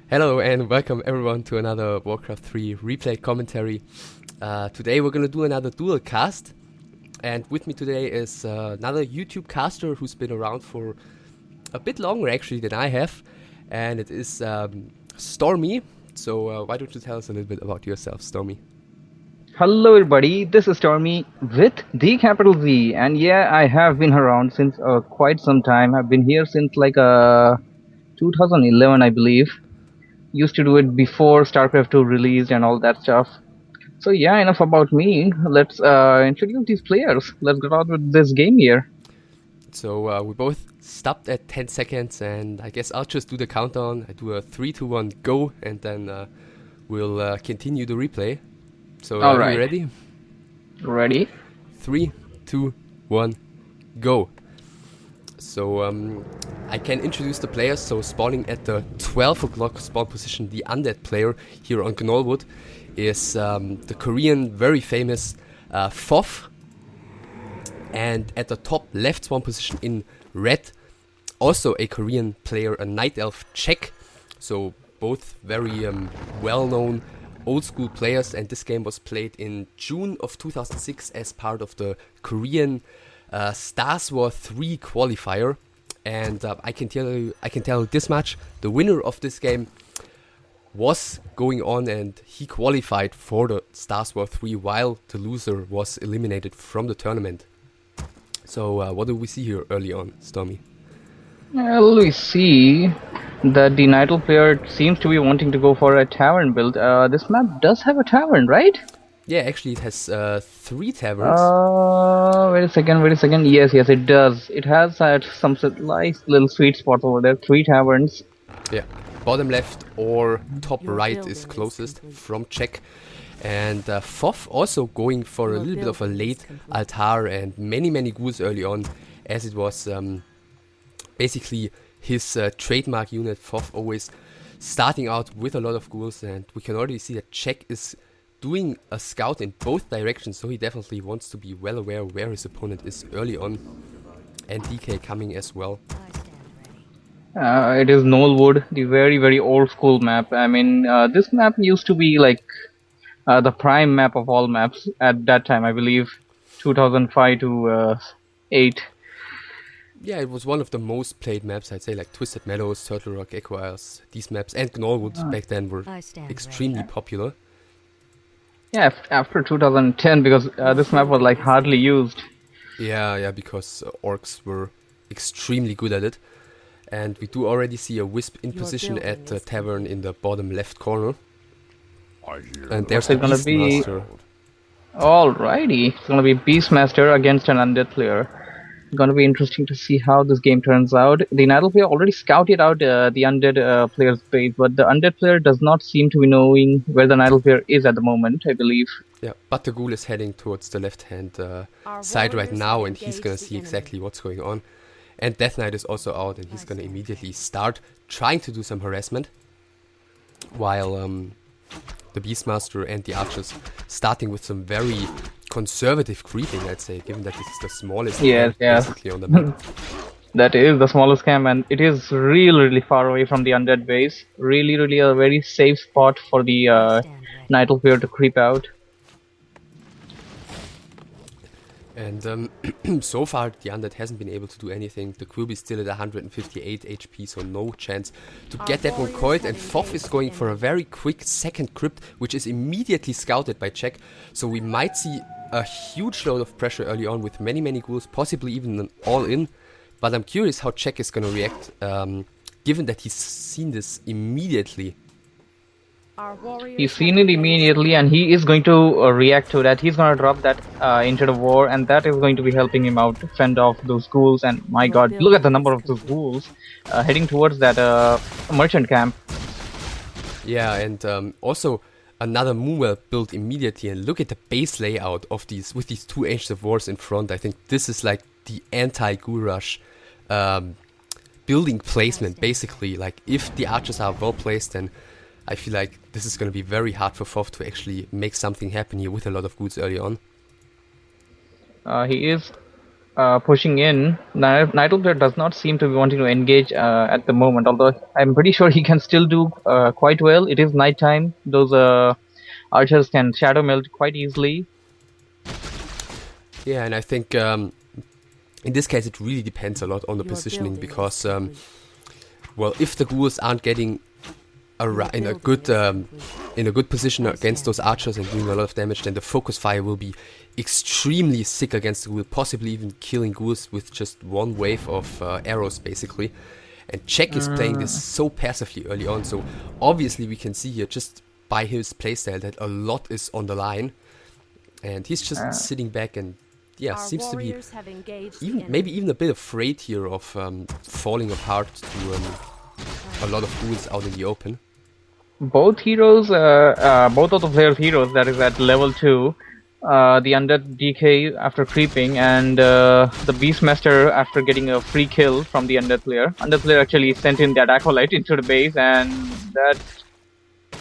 Hello and welcome everyone to another Warcraft 3 replay commentary. Today we're gonna do another dual cast, and with me today is another YouTube caster who's been around for a bit longer actually than I have, and it is Stormy. So why don't you tell us a little bit about yourself, Stormy? Hello everybody, this is Stormy with the capital Z, and yeah, I have been around since quite some time. I've been here since like 2011, I believe. Used to do it before StarCraft 2 released and all that stuff. So yeah, enough about me. Let's introduce these players. Let's get on with this game here. So we both stopped at 10 seconds, and I guess I'll just do the countdown. I do a 3, 2, 1, go, and then we'll continue the replay. So All are right. you ready? Ready? 3, 2, 1, go. So I can introduce the players. So spawning at the 12 o'clock spawn position, the undead player here on Gnollwood is the Korean very famous FoV. And at the top left spawn position in red, also a Korean player, a nightelf Czech. So both very well-known old school players, and this game was played in June of 2006 as part of the Korean StarsWar 3 qualifier. And I can tell you this much: the winner of this game was going on, and he qualified for the StarsWar 3, while the loser was eliminated from the tournament. So what do we see here early on, Stormy? Well, we see that the Nightel player seems to be wanting to go for a tavern build. This map does have a tavern, right? Yeah, actually it has 3 taverns. Wait a second. Yes, it does. It has some nice little sweet spots over there. 3 taverns. Yeah, bottom left or top right is closest from Czech. And FoV also going for a little bit of a late altar and many ghouls early on, as it was basically his trademark unit. FoV always starting out with a lot of ghouls, and we can already see that Czech is doing a scout in both directions, so he definitely wants to be well aware where his opponent is early on. And DK coming as well. It is Knollwood, the very old school map. I mean, this map used to be like the prime map of all maps at that time, I believe, 2005 to 8. Yeah, it was one of the most played maps, I'd say, like Twisted Meadows, Turtle Rock, Echo Isles, these maps, and Gnollwood back then were extremely popular. Yeah, after 2010, because this map was like hardly used. Yeah, because orcs were extremely good at it. And we do already see a Wisp in position at the tavern in the bottom left corner. And there's the Beastmaster. Alrighty, it's gonna be Beastmaster against an undead player. Gonna be interesting to see how this game turns out. The Nightel player already scouted out the undead player's base, but the undead player does not seem to be knowing where the Nightel player is at the moment, I believe. Yeah, but the ghoul is heading towards the left-hand side right now, and he's gonna see exactly what's going on. And Death Knight is also out, and he's gonna immediately start trying to do some harassment, while the Beastmaster and the archers starting with some very conservative creeping, I'd say, given that this is the smallest camp basically on the map. That is the smallest camp, and it is really far away from the undead base. Really a very safe spot for the Nightel player to creep out. And so far the undead hasn't been able to do anything. The Quib is still at 158 HP, so no chance to get that one coiled. And FoV is going for a very quick second crypt, which is immediately scouted by Czech. So we might see a huge load of pressure early on with many ghouls, possibly even an all-in. But I'm curious how Czech is going to react, given that he's seen this immediately. He's seen it immediately, and he is going to react to that. He's going to drop that into the war, and that is going to be helping him out to fend off those ghouls. And my god, look at the number of those ghouls heading towards that merchant camp. Yeah, and also another Moonwell built immediately, and look at the base layout of these, with these 2 Ancient of Wars in front. I think this is like the anti-Ghoul Rush building placement, basically. Like, if the archers are well placed, then I feel like this is going to be very hard for FoV to actually make something happen here with a lot of ghouls early on. He is pushing in. Nightelf player does not seem to be wanting to engage at the moment, although I'm pretty sure he can still do quite well. It is nighttime. Those archers can shadow melt quite easily. Yeah, and I think in this case it really depends a lot on the positioning because, well, if the ghouls aren't getting in a good position against those archers and doing a lot of damage, then the focus fire will be extremely sick against the ghoul, possibly even killing ghouls with just one wave of arrows, basically. And Czech is playing this so passively early on, so obviously we can see here just by his playstyle that a lot is on the line, and he's just sitting back and seems to be maybe even a bit afraid here of falling apart to a lot of ghouls out in the open. Both heroes, both of the players' heroes, that is at level 2, the undead DK after creeping, and the Beastmaster after getting a free kill from the undead player. Undead player actually sent in that acolyte into the base, and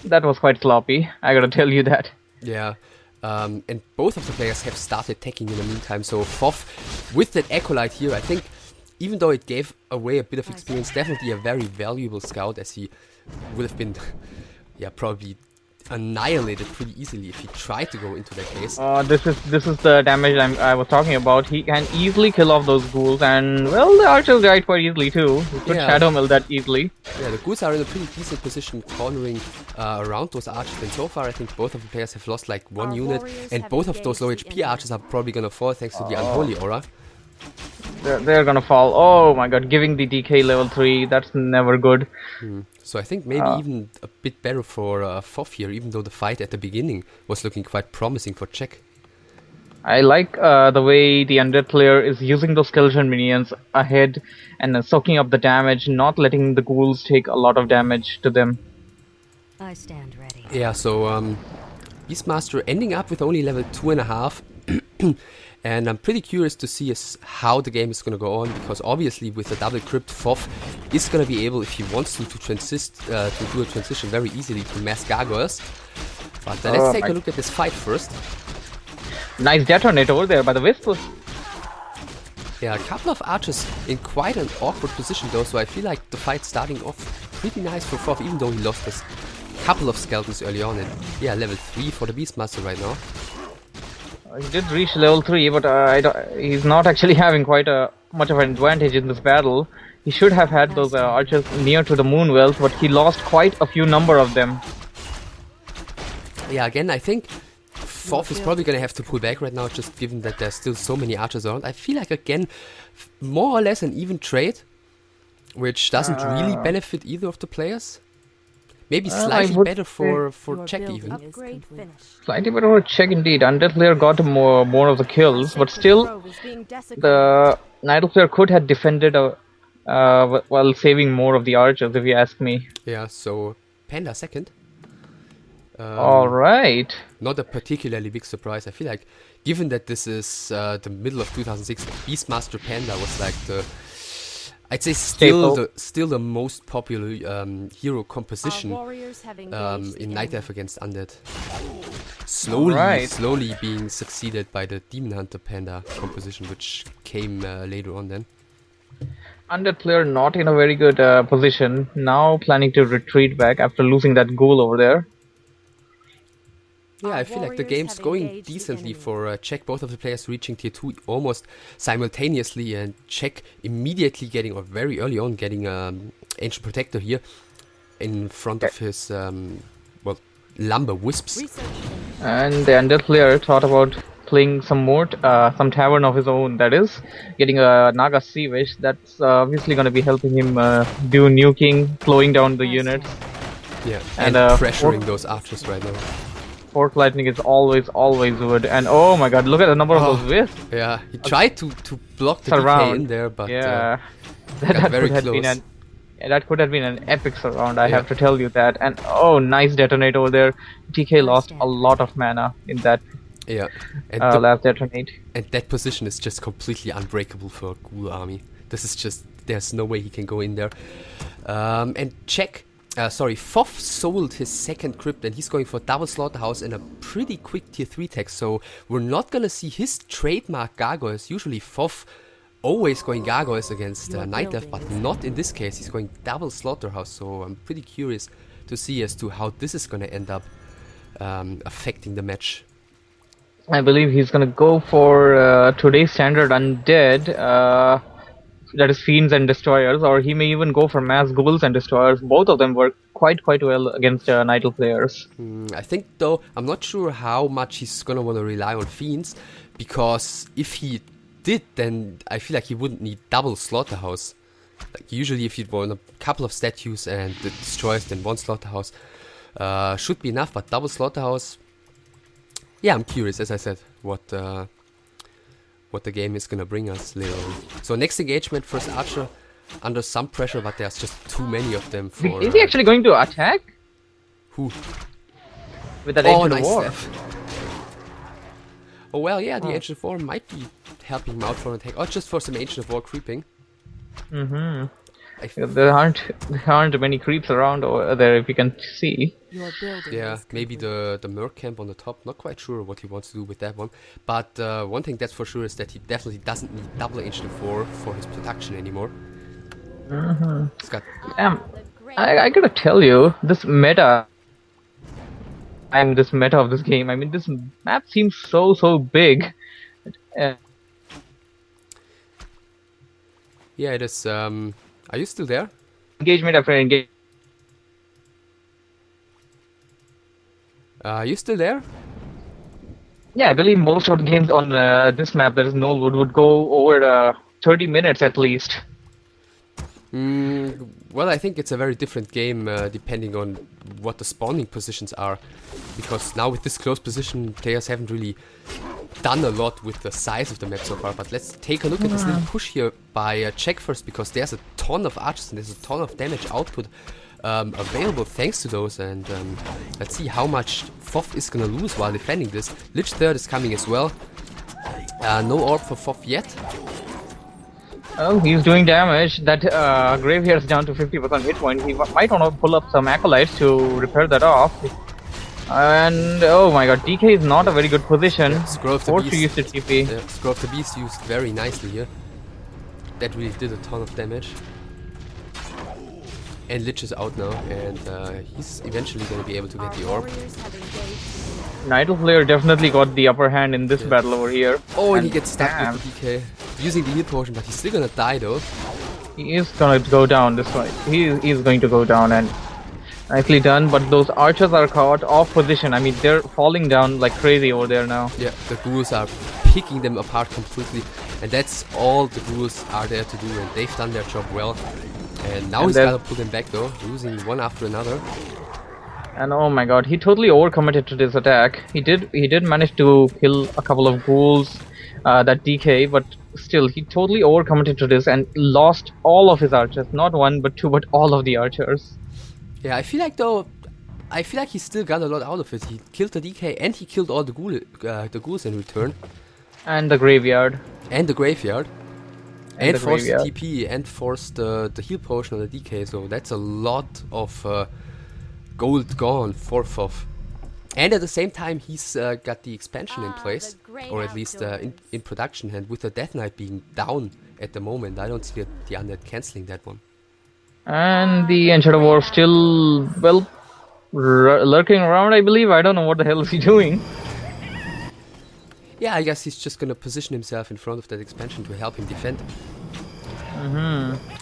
that was quite sloppy, I gotta tell you that. Yeah. And both of the players have started attacking in the meantime, so FoV, with that acolyte here, I think, even though it gave away a bit of experience, definitely a very valuable scout, as he would have been, probably annihilated pretty easily if he tried to go into that base. This is the damage I was talking about. He can easily kill off those ghouls, and well, the archers died quite easily too. He could shadow mill that easily. Yeah, the ghouls are in a pretty decent position cornering around those archers, and so far I think both of the players have lost like one unit, and both of those low HP archers are probably gonna fall thanks to the unholy aura. They're gonna fall. Oh my god, giving the DK level 3, that's never good. So I think maybe even a bit better for FoV here, even though the fight at the beginning was looking quite promising for Czech. I like the way the undead player is using those skeleton minions ahead and soaking up the damage, not letting the ghouls take a lot of damage to them. I stand ready. Yeah, so Beastmaster ending up with only level 2.5. And I'm pretty curious to see how the game is going to go on, because obviously with the double crypt, FoV is going to be able, if he wants to do a transition very easily to mass gargoyles. But let's take a look at this fight first. Nice detonate over there by the Wisp. Yeah, a couple of archers in quite an awkward position though, so I feel like the fight's starting off pretty nice for FoV, even though he lost a couple of skeletons early on. And yeah, level 3 for the Beastmaster right now. He did reach level 3, but he's not actually having quite much of an advantage in this battle. He should have had those archers near to the moon wealth, but he lost quite a few number of them. Yeah, again, I think FoV is probably going to have to pull back right now, just given that there's still so many archers around. I feel like, again, more or less an even trade, which doesn't really benefit either of the players. Maybe slightly better for Czech even. Slightly better for Czech indeed. Undead player got more of the kills, but still the Nightelf player could have defended while saving more of the archers, if you ask me. Yeah, so Panda second. Alright. Not a particularly big surprise. I feel like, given that this is the middle of 2006, Beastmaster Panda was like I'd say still the most popular hero composition in nightelf against undead. Slowly being succeeded by the Demon Hunter Panda composition, which came later on then. Undead player not in a very good position, now planning to retreat back after losing that ghoul over there. Yeah, I feel like the game's going decently for Czech, both of the players reaching tier 2 almost simultaneously, and Czech immediately getting, or very early on, getting Ancient Protector here in front of his, Lumber Wisps. And the Undead player thought about playing some Tavern of his own, that is, getting a Naga Sea Wish. That's obviously going to be helping him do nuking, slowing down the units. Yeah, and pressuring those archers right now. Fork Lightning is always good, and oh my god, look at the number of those wisps. Yeah, he tried to block the DK in there, but yeah, that very close. That could have been an epic surround, I have to tell you that. And oh, nice detonate over there. DK lost a lot of mana in that last detonate. And that position is just completely unbreakable for a Ghoul army. This is just, there's no way he can go in there. And FoV sold his second crypt, and he's going for double slaughterhouse and a pretty quick tier 3 tech, so we're not gonna see his trademark gargoyles. Usually FoV always going gargoyles against nightelf, but not in this case. He's going double slaughterhouse, so I'm pretty curious to see as to how this is going to end up affecting the match. I believe he's gonna go for today's standard undead, that is fiends and destroyers, or he may even go for mass ghouls and destroyers. Both of them work quite well against nightelf players. I think though, I'm not sure how much he's gonna want to rely on fiends, because if he did, then I feel like he wouldn't need double slaughterhouse. Like usually if you'd want a couple of statues and the destroyers, then one slaughterhouse should be enough, but double slaughterhouse, yeah, I'm curious, as I said, what the game is gonna bring us later on. So next engagement, first archer, under some pressure, but there's just too many of them for... Is he actually going to attack? Who? With that Oh, Ancient nice War. F. Oh well, yeah, the Ancient of War might be helping him out for an attack, or just for some Ancient of War creeping. There aren't many creeps around over there, if you can see. Your building Yeah, is maybe the Merc camp on the top. Not quite sure what he wants to do with that one. But one thing that's for sure is that he definitely doesn't need double Ancient of War for his production anymore. He's got... I gotta tell you, this meta of this game, I mean, this map seems so big. Yeah, it is... are you still there? Engagement after engagement. Are you still there? Yeah, I believe most of the games on this map, there is no wood, would go over 30 minutes at least. Well, I think it's a very different game depending on what the spawning positions are. Because now with this close position, players haven't really done a lot with the size of the map so far. But let's take a look at this little push here by Check first, because there's a ton of archers and there's a ton of damage output available thanks to those. And let's see how much FoV is gonna lose while defending this. Lich third is coming as well. No orb for FoV yet. Oh, he's doing damage. That graveyard's down to 50% hit point. He might want to pull up some acolytes to repair that off. And oh my god, DK is not a very good position. Yeah, Scroll of the Forced to Beast. use the TP. Yeah, Scroll of the Beast used very nicely here. That really did a ton of damage. And Lich is out now, and he's eventually going to be able to get the orb. warriors have engaged. Nightelf player definitely got the upper hand in this battle over here. Oh, and he gets stuck damn, with the DK. Using the heal potion, but he's still gonna die though. he is gonna go down this way. He is going to go down, and nicely done. But those archers are caught off position. I mean, they're falling down like crazy over there now. Yeah, the ghouls are picking them apart completely. And that's all the ghouls are there to do, and they've done their job well. And now And he's then- gotta pull them back though, losing one after another. And oh my god, he totally overcommitted to this attack. He did manage to kill a couple of ghouls, that DK, but still, he totally overcommitted to this and lost all of his archers. Not one, but two, but all of the archers. Yeah, I feel like he still got a lot out of it. He killed the DK and he killed all the ghouls in return. And the graveyard. And the graveyard. And the forced graveyard. the TP and forced the heal potion on the DK. So that's a lot of gold gone for FoV. And at the same time, he's got the expansion in place, the great or at least in production. And with the Death Knight being down at the moment, I don't see the Undead cancelling that one. And the Ancient War still, well, lurking around, I believe. I don't know what the hell is he doing. Yeah, I guess he's just gonna position himself in front of that expansion to help him defend.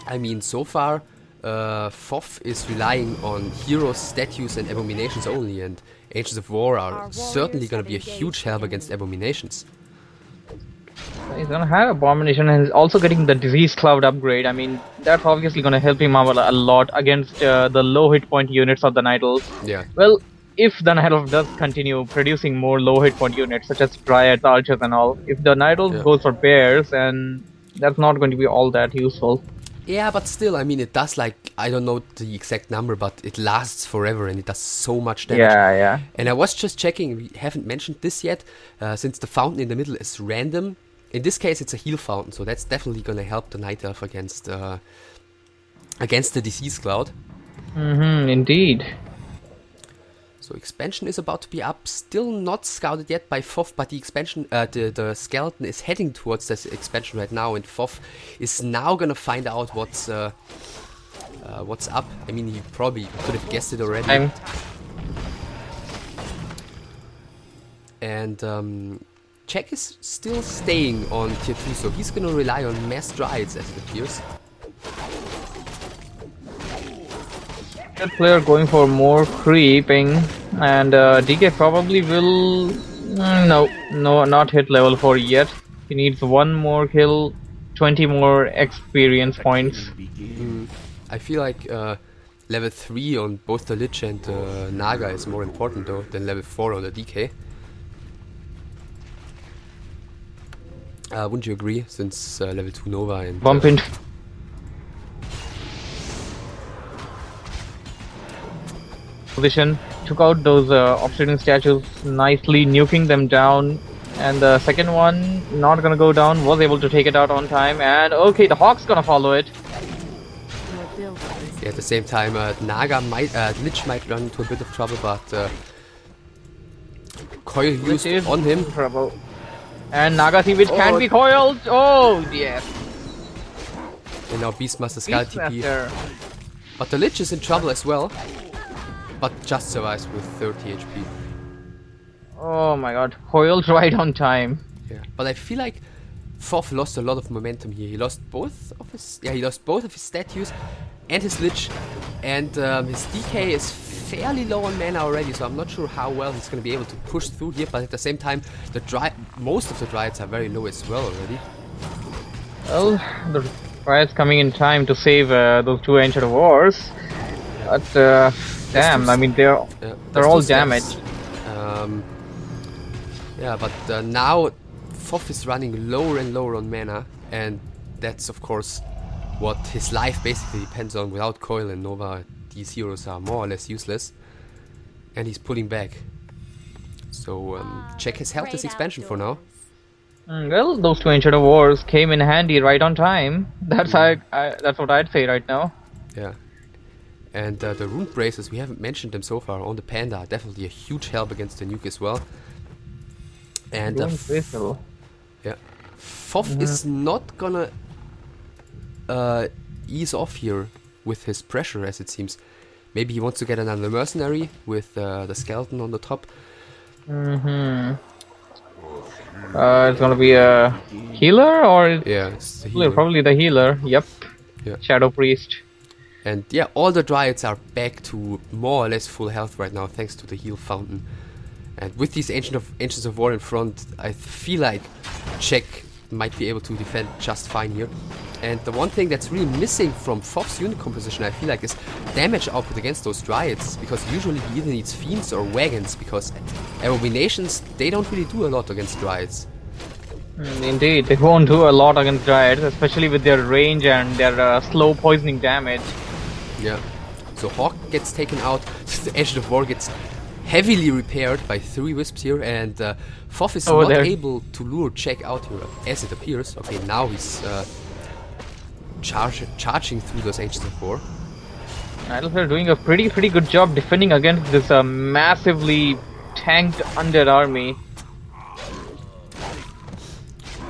I mean, so far, FoV is relying on heroes, statues, and abominations only, and Ancients of War are Our certainly warriors gonna have be a engaged huge help the against enemy. abominations. He's gonna have Abomination, and he's also getting the Disease Cloud upgrade. I mean, that's obviously gonna help him out a lot against the low hit point units of the Night Elves. Yeah. Well, if the Night Elf does continue producing more low hit point units, such as Dryads, Archers, and all, if the Night Elf Yeah. goes for Bears, and that's not going to be all that useful. Yeah, but still, I mean, it does, like, I don't know the exact number, but it lasts forever and it does so much damage. Yeah. And I was just checking, we haven't mentioned this yet, since the fountain in the middle is random. In this case, it's a heal fountain, so that's definitely gonna help the Night Elf against the Disease Cloud. Indeed. So expansion is about to be up, still not scouted yet by FoV, but the expansion, the skeleton is heading towards this expansion right now, and FoV is now gonna find out what's up. I mean, he probably could have guessed it already. And Czech is still staying on tier 2, so he's gonna rely on mass Dryads as it appears. That player going for more creeping, and DK probably will no, not hit level 4 yet. He needs one more kill, 20 more experience points. I feel like level 3 on both the Lich and Naga is more important though than level 4 on the DK. Wouldn't you agree, since level 2 Nova and bump into position, took out those obsidian statues nicely, nuking them down, and the second one not gonna go down, was able to take it out on time, and okay, the Hawk's gonna follow it. Yeah, at the same time, Naga might, Lich might run into a bit of trouble, but coil used on him. Trouble. And Naga Sea, which can be coiled. Oh yes. And now Beastmaster Skull TP. But the Lich is in trouble as well. But just survives with 30 HP. Oh my god, coiled right on time. Yeah, but I feel like FoV lost a lot of momentum here. He lost both of his statues and his Lich, and his DK is fairly low on mana already, so I'm not sure how well he's going to be able to push through here, but at the same time, most of the Dryads are very low as well already. Well, the Dryads coming in time to save those two Ancient Wars, but damn, I mean, they're all damaged. Yeah, but now FoV is running lower and lower on mana, and that's of course what his life basically depends on. Without Coil and Nova, these heroes are more or less useless, and he's pulling back. So Czech has held this expansion for now. Well, those two Ancient Wars came in handy right on time. That's that's what I'd say right now. Yeah. And the rune braces, we haven't mentioned them so far, on the Panda are definitely a huge help against the nuke as well. And yeah, FoV is not gonna ease off here with his pressure, as it seems. Maybe he wants to get another mercenary with the skeleton on the top. It's gonna be a healer, or yeah, it's the healer. Probably the healer. Yep. Yeah. Shadow Priest. And yeah, all the Dryads are back to more or less full health right now, thanks to the heal fountain. And with these Ancients of War in front, I feel like Czech might be able to defend just fine here. And the one thing that's really missing from FoV's unit composition, I feel like, is damage output against those Dryads, because usually he either needs Fiends or Wagons, because Abominations, they don't really do a lot against Dryads. Indeed, they won't do a lot against Dryads, especially with their range and their slow poisoning damage. Yeah, so Hawk gets taken out, the Ancient of War gets heavily repaired by 3 Wisps here, and FoV is not able to lure Czech out here, as it appears. Okay, now he's charging through those Ancients of War. nightelf are doing a pretty good job defending against this massively tanked undead army.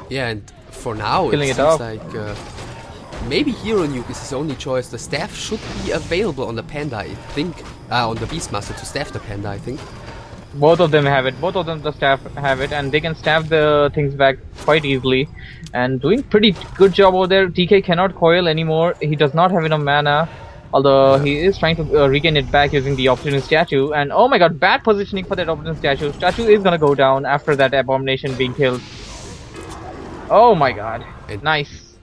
Yeah, and for now it seems like maybe Hero Nuke is his only choice. The staff should be available on the Panda, I think. On the Beastmaster to staff the Panda, I think. Both of them have it. Both of them, the staff have it, and they can staff the things back quite easily. And doing pretty good job over there. TK cannot coil anymore. He does not have enough mana. Although he is trying to regain it back using the Obsidian Statue. And oh my god, bad positioning for that Obsidian Statue. Statue is gonna go down after that Abomination being killed. Oh my god. Nice.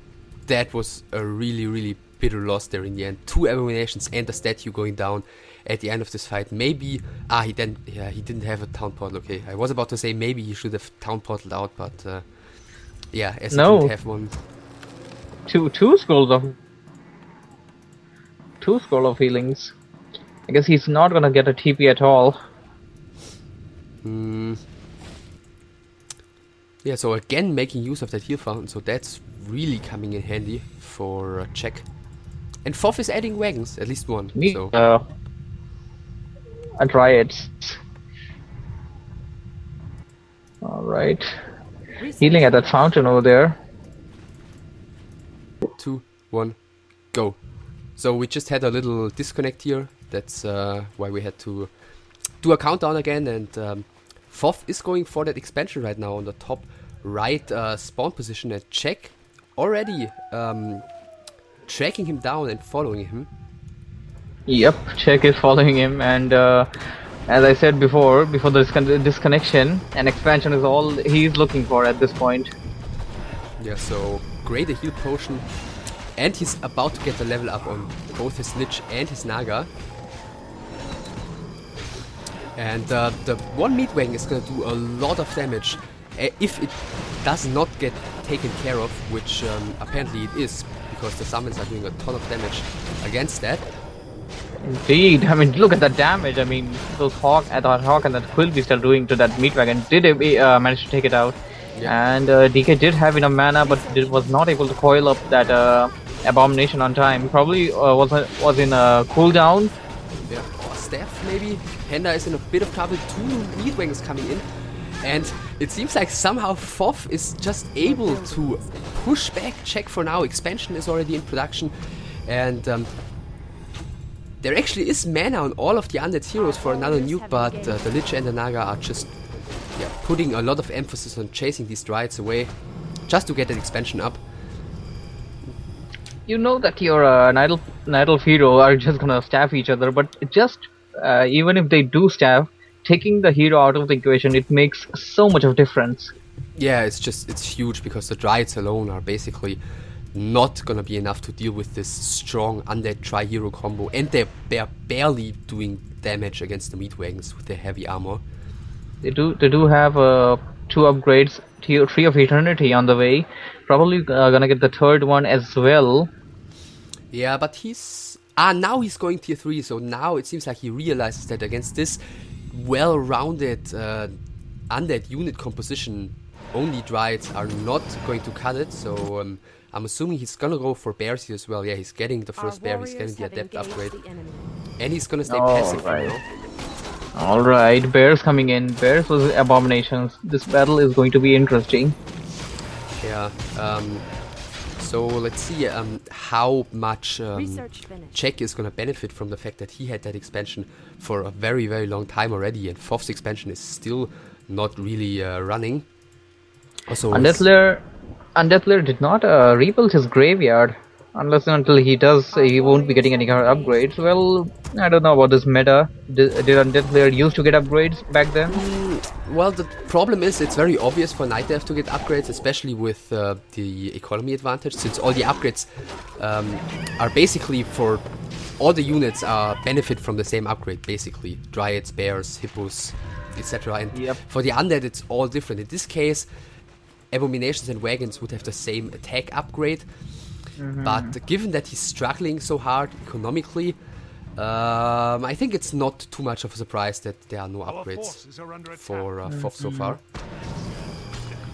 That was a really bitter loss there in the end. 2 Abominations and the statue going down at the end of this fight. Maybe he didn't have a town portal. Okay, I was about to say maybe he should have town portaled out, but yeah, as he didn't have one. Two scrolls of healings. I guess he's not gonna get a TP at all. Yeah, so again making use of that heal fountain, so that's really coming in handy for Czech. And FoV is adding wagons, at least one. Dryads. Alright. Healing at that fountain over there. 2, 1, go. So we just had a little disconnect here. That's why we had to do a countdown again. And FoV is going for that expansion right now on the top right spawn position. And check already tracking him down and following him. Yep, Check is following him, and as I said before the disconnection, an expansion is all he's looking for at this point. Yeah, so great a heal potion. And he's about to get the level up on both his Lich and his Naga. And the one meat wagon is gonna do a lot of damage if it does not get taken care of, which apparently it is, because the summons are doing a ton of damage against that. Indeed, I mean, look at the damage. I mean, those Hawk and that Quill Beast are doing to that meat wagon did manage to take it out. Yeah. And DK did have enough mana, but was not able to coil up that abomination on time. Probably was in a cooldown. Yeah, or Staff maybe. Panda is in a bit of trouble. 2 meat wagons coming in. And it seems like somehow FoV is just able to push back Check for now. Expansion is already in production. And there actually is mana on all of the undead heroes for another nuke, but the Lich and the Naga are just putting a lot of emphasis on chasing these Dryads away just to get that expansion up. You know that your nightelf hero are just gonna staff each other, but just even if they do staff, taking the hero out of the equation, it makes so much of difference. Yeah, it's huge, because the Dryads alone are basically not gonna be enough to deal with this strong undead tri-hero combo, and they're barely doing damage against the meat wagons with their heavy armor. They do have 2 upgrades, Tree of Eternity on the way. Probably gonna get the 3rd one as well. Yeah, but now he's going tier 3, so now it seems like he realizes that against this well-rounded undead unit composition, only Dryads are not going to cut it. So I'm assuming he's gonna go for bears here as well. Yeah, he's getting the first bear, he's getting the adept upgrade, and he's gonna stay passive for now. Alright, bears coming in. Bears versus abominations. This battle is going to be interesting. Yeah, so let's see how much Check is gonna benefit from the fact that he had that expansion for a very, very long time already, and FoV's expansion is still not really running. Also, Undead Player did not rebuild his graveyard. Unless and until he does, he won't be getting any kind of upgrades. Well, I don't know about this meta. Did Undead Player used to get upgrades back then? Well, the problem is it's very obvious for nightelf to get upgrades, especially with the economy advantage, since all the upgrades are basically for all the units benefit from the same upgrade, basically. Dryads, bears, hippos, etc. And for the undead it's all different. In this case, abominations and wagons would have the same attack upgrade. But given that he's struggling so hard economically, I think it's not too much of a surprise that there are no upgrades for FoV so far.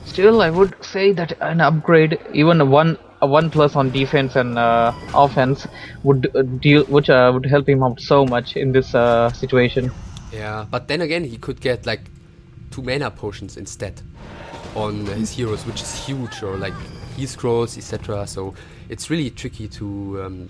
Still, I would say that an upgrade, even a 1+ on defense and offense, would help him out so much in this situation. Yeah, but then again, he could get like 2 mana potions instead on his heroes, which is huge, or like heal scrolls, etc. So it's really tricky to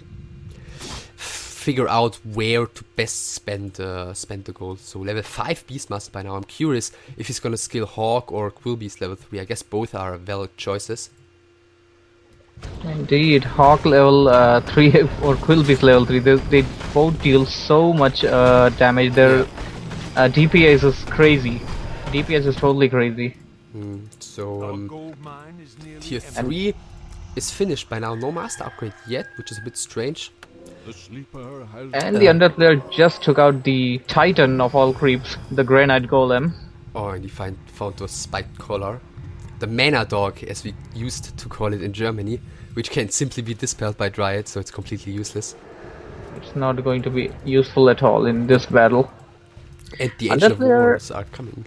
figure out where to best spend the gold. So level 5 Beastmaster by now. I'm curious if he's gonna skill Hawk or Quill Beast level 3. I guess both are valid choices. Indeed, Hawk level 3 or Quill Beast level 3. They both deal so much damage. Their DPS is crazy. DPS is totally crazy. So tier 3 is finished by now. No master upgrade yet, which is a bit strange. And the Undead Player just took out the Titan of all creeps, the Granite Golem. Oh, and he found the spiked collar. The mana dog, as we used to call it in Germany, which can simply be dispelled by Dryad, so it's completely useless. It's not going to be useful at all in this battle. And the Ancient of Wars are coming.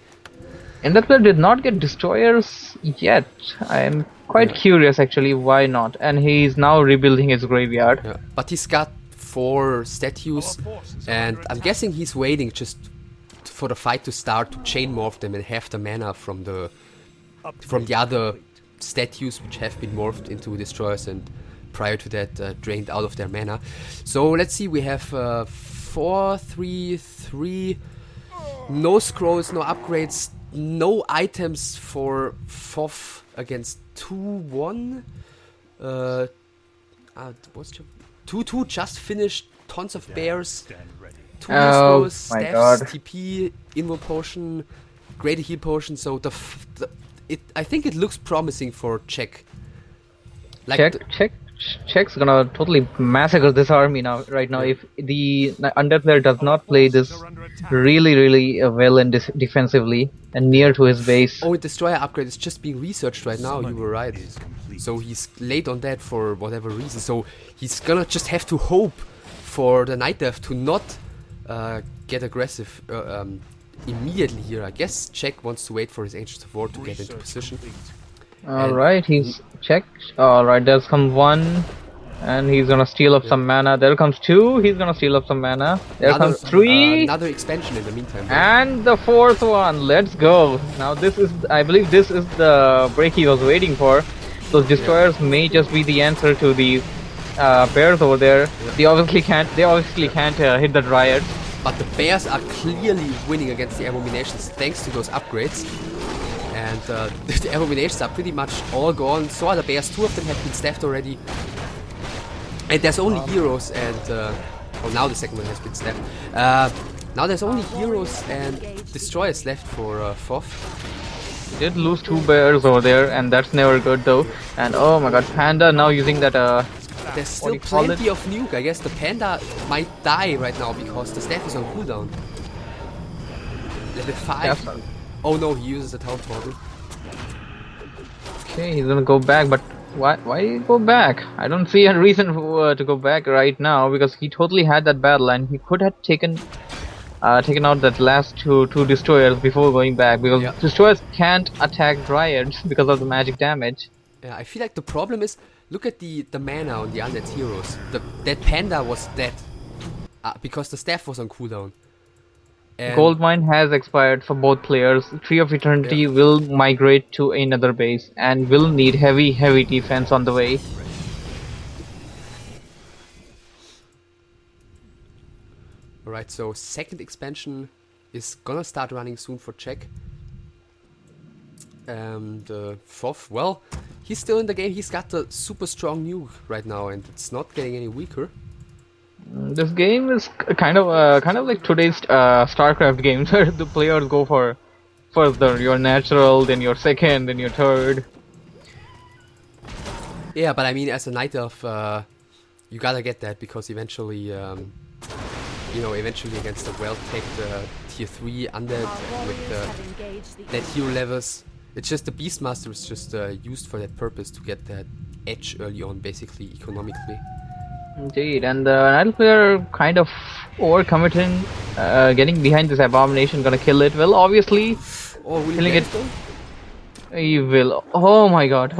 Undead Player did not get destroyers yet. I am quite curious actually why not. And he's now rebuilding his graveyard. Yeah, but he's got 4 statues, and I'm guessing he's waiting just for the fight to start, to chain morph them and have the mana from the other statues which have been morphed into destroyers and prior to that drained out of their mana. So let's see, we have 4, 3, 3, no scrolls, no upgrades, no items for FoV against 2-1. What's 2-2 just finished, tons of bears, 2 scrolls, staffs, TP, invo potion, greater heal potion. So I think it looks promising for Czech. Like Czech's gonna totally massacre this army right now. If the undead player does not play this really well and defensively and near to his base. Oh, destroyer upgrade is just being researched right now. You were right. So he's late on that for whatever reason. So he's gonna just have to hope for the nightelf to not get aggressive immediately here. I guess Czech wants to wait for his Ancients of War to get into position. Alright, he's checked. Alright, there's come 1. And he's gonna steal up some mana. There comes 2. He's gonna steal up some mana. There comes 3. Another expansion in the meantime. And the 4th one. Let's go. Now this is, I believe this is the break he was waiting for. Those destroyers may just be the answer to the bears over there. They obviously can't hit the dryads. But the bears are clearly winning against the abominations thanks to those upgrades. And the abominations are pretty much all gone. So are the bears. 2 of them have been staffed already. And there's only heroes and... oh, now the second one has been staffed. Now there's only heroes and destroyers left for FoV. Did lose 2 bears over there, and that's never good though. And oh my god, Panda now using that there's still plenty of nuke. I guess the Panda might die right now because the staff is on cooldown. Level 5. Oh no, he uses the town portal. Okay, he's gonna go back, but why did he go back? I don't see a reason to go back right now, because he totally had that battle and he could have taken out that last two destroyers before going back, because destroyers can't attack dryads because of the magic damage. Yeah, I feel like the problem is, look at the mana on the undead heroes. That Panda was dead because the staff was on cooldown. And Goldmine has expired for both players. Tree of Eternity will migrate to another base and will need heavy defense on the way. Alright, so second expansion is gonna start running soon for Czech. And FoV, well, he's still in the game. He's got the super strong nuke right now and it's not getting any weaker. This game is kind of like today's StarCraft games, where the players go for first your natural, then your second, then your third. Yeah, but I mean, as a nightelf, you gotta get that because eventually, eventually against the well-picked tier 3 undead with that hero levels, it's just the Beastmaster is just used for that purpose to get that edge early on, basically economically. Indeed, and the nightelf player kind of overcommitting, getting behind this abomination, gonna kill it. Well, obviously, killing it. He will. Oh my god!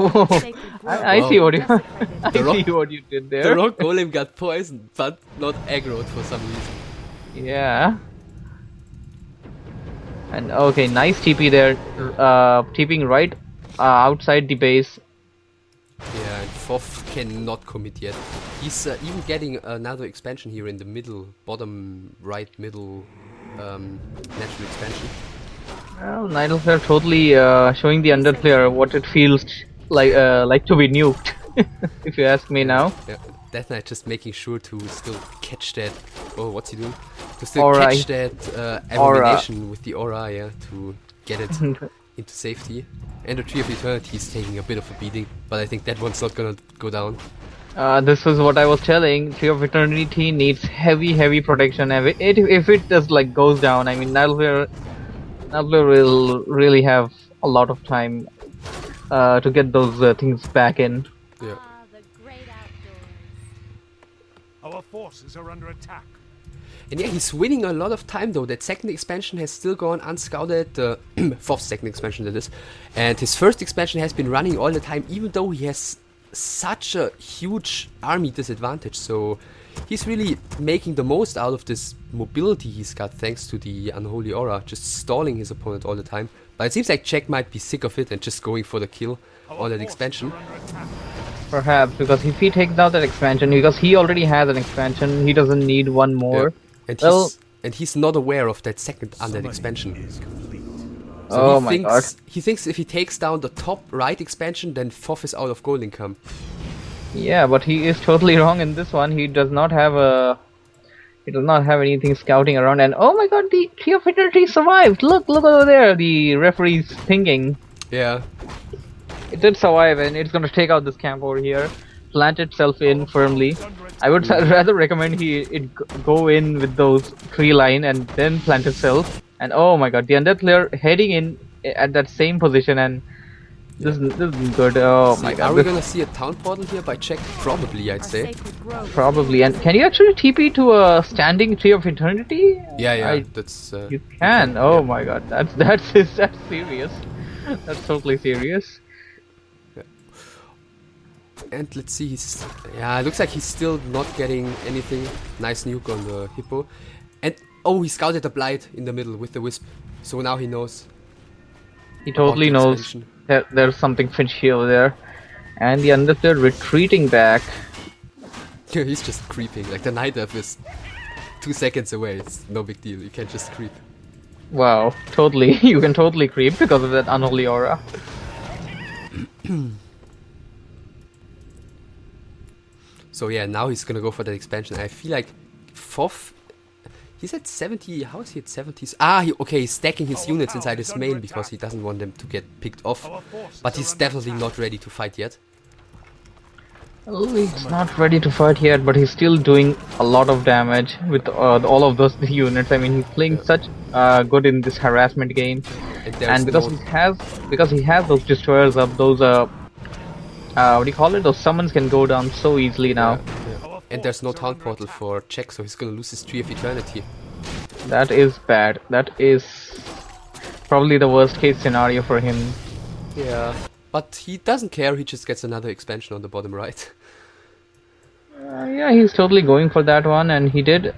I see what you. I see what you did there. The rock golem got poisoned, but not aggroed for some reason. Yeah. And okay, nice TP there. TPing right outside the base. Yeah, and FoV cannot commit yet. He's even getting another expansion here in the middle, bottom right middle natural expansion. Well, nightelf player totally showing the undead player what it feels like to be nuked, if you ask me now. Yeah, Death Knight just making sure to still catch that. Oh, what's he doing? To still catch that abomination with the aura, yeah, to get it into safety. And the Tree of Eternity is taking a bit of a beating, but I think that one's not gonna go down. This is what I was telling. Tree of Eternity needs heavy protection. If it just like goes down, I mean, nightelf will really have a lot of time to get those things back in. Yeah. The great outdoors. Our forces are under attack. And yeah, he's winning a lot of time though. That second expansion has still gone unscouted, the fourth second expansion that is. And his first expansion has been running all the time, even though he has such a huge army disadvantage, so he's really making the most out of this mobility he's got thanks to the Unholy Aura, just stalling his opponent all the time. But it seems like Czech might be sick of it and just going for the kill on that expansion. Perhaps, because if he takes out that expansion, because he already has an expansion, he doesn't need one more. Yeah. And he's not aware of that second undead expansion. So he thinks if he takes down the top right expansion, then FoV is out of gold income. Yeah, but he is totally wrong in this one. He does not have anything scouting around, and oh my god, the Tree of Eternity survived! Look over there, the referee's thinking. Yeah. It did survive, and it's gonna take out this camp over here, plant itself in firmly. I would rather recommend it go in with those tree line and then plant itself. And oh my god, the undead player heading in at that same position, and this isn't good. Oh my god. Are we gonna see a town portal here by Czech? Probably, I'd say. Probably. And can you actually TP to a standing Tree of Eternity? Yeah, that's. You can. Oh my god, that's serious. That's totally serious. And let's see, it looks like he's still not getting anything. Nice nuke on the hippo. And oh, he scouted the blight in the middle with the wisp. So now he knows. He totally knows that there's something fishy over there. And the undead player retreating back. He's just creeping. Like the nightelf is 2 seconds away. It's no big deal. You can't just creep. Wow, totally. You can totally creep because of that unholy aura. So yeah, now he's gonna go for that expansion. I feel like FoV, he's at 70, how is he at 70s? He's stacking his units inside his main because he doesn't want them to get picked off. But he's definitely not ready to fight yet. Well, he's not ready to fight yet, but he's still doing a lot of damage with all of those units. I mean, he's playing such good in this harassment game. And because he has those destroyers up, those what do you call it? Those summons can go down so easily now. Yeah. And there's no town portal for Czech, so he's gonna lose his Tree of Eternity. That is bad. That is probably the worst case scenario for him. Yeah, but he doesn't care. He just gets another expansion on the bottom right. Yeah, he's totally going for that one, and he did